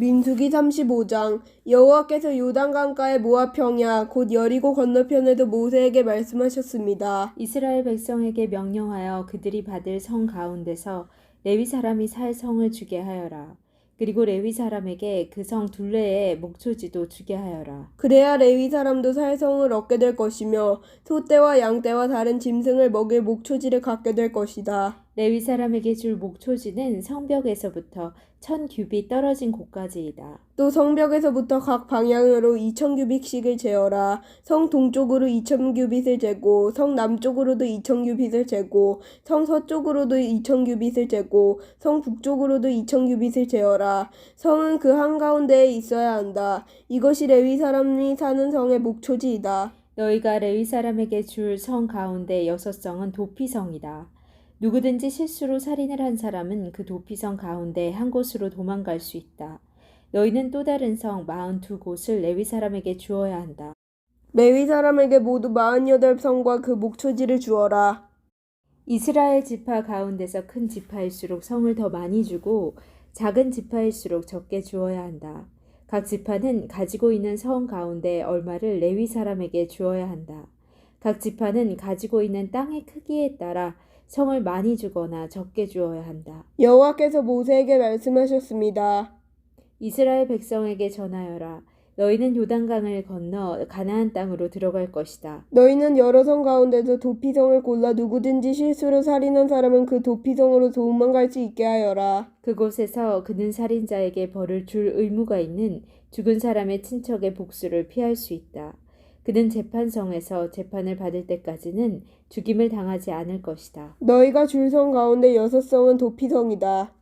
민수기 35장. 여호와께서 요단강가의 모압 평야 곧 여리고 건너편에도 모세에게 말씀하셨습니다. 이스라엘 백성에게 명령하여 그들이 받을 성 가운데서 레위 사람이 살 성을 주게 하여라. 그리고 레위 사람에게 그 성 둘레에 목초지도 주게 하여라. 그래야 레위 사람도 살 성을 얻게 될 것이며 소떼와 양떼와 다른 짐승을 먹일 목초지를 갖게 될 것이다. 레위 사람에게 줄 목초지는 성벽에서부터 1000규빗 떨어진 곳까지이다. 또 성벽에서부터 각 방향으로 2000규빗씩을 재어라. 성 동쪽으로 2000규빗을 재고 성 남쪽으로도 2000규빗을 재고 성 서쪽으로도 2000규빗을 재고 성 북쪽으로도 2000규빗을 재어라. 성은 그 한가운데에 있어야 한다. 이것이 레위 사람이 사는 성의 목초지이다. 너희가 레위 사람에게 줄 성 가운데 6성은 도피성이다. 누구든지 실수로 살인을 한 사람은 그 도피성 가운데 한 곳으로 도망갈 수 있다. 너희는 또 다른 성 42곳을 레위 사람에게 주어야 한다. 레위 사람에게 모두 48성과 그 목초지를 주어라. 이스라엘 지파 가운데서 큰 지파일수록 성을 더 많이 주고 작은 지파일수록 적게 주어야 한다. 각 지파는 가지고 있는 성 가운데 얼마를 레위 사람에게 주어야 한다. 각 지파는 가지고 있는 땅의 크기에 따라 성을 많이 주거나 적게 주어야 한다. 여호와께서 모세에게 말씀하셨습니다. 이스라엘 백성에게 전하여라. 너희는 요단강을 건너 가나안 땅으로 들어갈 것이다. 너희는 여러 성 가운데서 도피성을 골라 누구든지 실수로 살인한 사람은 그 도피성으로 도망갈 수 있게 하여라. 그곳에서 그는 살인자에게 벌을 줄 의무가 있는 죽은 사람의 친척의 복수를 피할 수 있다. 그는 재판성에서 재판을 받을 때까지는 죽임을 당하지 않을 것이다. 너희가 줄 성 가운데 6성은 도피성이다.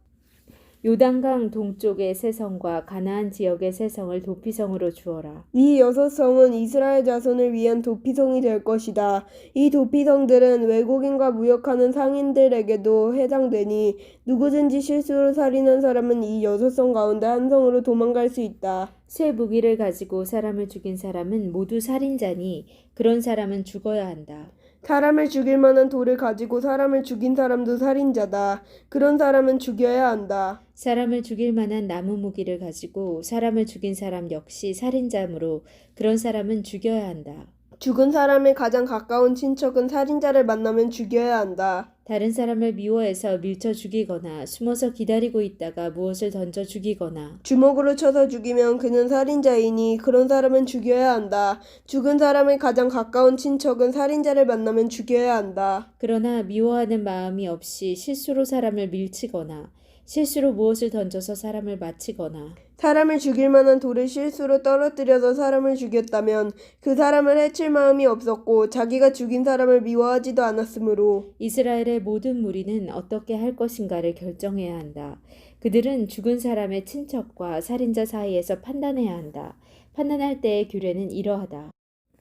요단강 동쪽의 세 성과 가나안 지역의 세 성을 도피성으로 주어라. 이 6성은 이스라엘 자손을 위한 도피성이 될 것이다. 이 도피성들은 외국인과 무역하는 상인들에게도 해당되니 누구든지 실수로 살인한 사람은 이 6성 가운데 한 성으로 도망갈 수 있다. 쇠 무기를 가지고 사람을 죽인 사람은 모두 살인자니 그런 사람은 죽어야 한다. 사람을 죽일 만한 돌을 가지고 사람을 죽인 사람도 살인자다. 그런 사람은 죽여야 한다. 사람을 죽일 만한 나무 무기를 가지고 사람을 죽인 사람 역시 살인자므로 그런 사람은 죽여야 한다. 죽은 사람의 가장 가까운 친척은 살인자를 만나면 죽여야 한다. 다른 사람을 미워해서 밀쳐 죽이거나 숨어서 기다리고 있다가 무엇을 던져 죽이거나 주먹으로 쳐서 죽이면 그는 살인자이니 그런 사람은 죽여야 한다. 죽은 사람의 가장 가까운 친척은 살인자를 만나면 죽여야 한다. 그러나 미워하는 마음이 없이 실수로 사람을 밀치거나 실수로 무엇을 던져서 사람을 맞히거나 사람을 죽일 만한 돌을 실수로 떨어뜨려서 사람을 죽였다면 그 사람을 해칠 마음이 없었고 자기가 죽인 사람을 미워하지도 않았으므로 이스라엘의 모든 무리는 어떻게 할 것인가를 결정해야 한다. 그들은 죽은 사람의 친척과 살인자 사이에서 판단해야 한다. 판단할 때의 규례는 이러하다.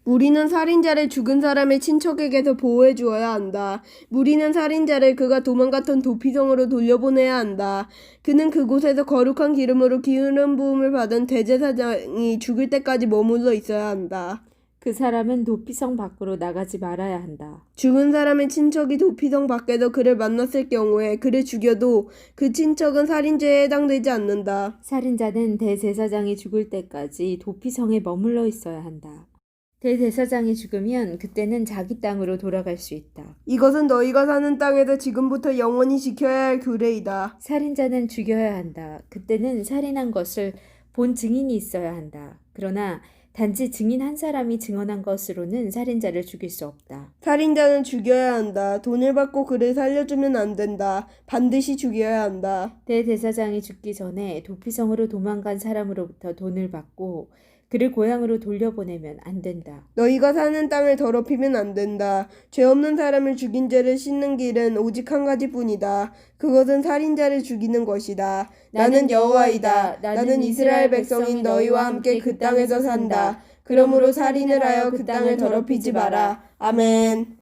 우리는 살인자를 죽은 사람의 친척에게서 보호해 주어야 한다. 우리는 살인자를 그가 도망갔던 도피성으로 돌려보내야 한다. 그는 그곳에서 거룩한 기름으로 기름 부음을 받은 대제사장이 죽을 때까지 머물러 있어야 한다. 그 사람은 도피성 밖으로 나가지 말아야 한다. 죽은 사람의 친척이 도피성 밖에서 그를 만났을 경우에 그를 죽여도 그 친척은 살인죄에 해당되지 않는다. 살인자는 대제사장이 죽을 때까지 도피성에 머물러 있어야 한다. 대제사장이 죽으면 그때는 자기 땅으로 돌아갈 수 있다. 이것은 너희가 사는 땅에서 지금부터 영원히 지켜야 할 규례이다. 살인자는 죽여야 한다. 그때는 살인한 것을 본 증인이 있어야 한다. 그러나 단지 증인 한 사람이 증언한 것으로는 살인자를 죽일 수 없다. 살인자는 죽여야 한다. 돈을 받고 그를 살려주면 안 된다. 반드시 죽여야 한다. 대제사장이 죽기 전에 도피성으로 도망간 사람으로부터 돈을 받고 그를 고향으로 돌려보내면 안 된다. 너희가 사는 땅을 더럽히면 안 된다. 죄 없는 사람을 죽인 죄를 씻는 길은 오직 한 가지뿐이다. 그것은 살인자를 죽이는 것이다. 나는 여호와이다. 나는 이스라엘 백성인 너희와 함께 그 땅에서 산다. 그러므로 살인을 하여 그 땅을 더럽히지 마라. 아멘.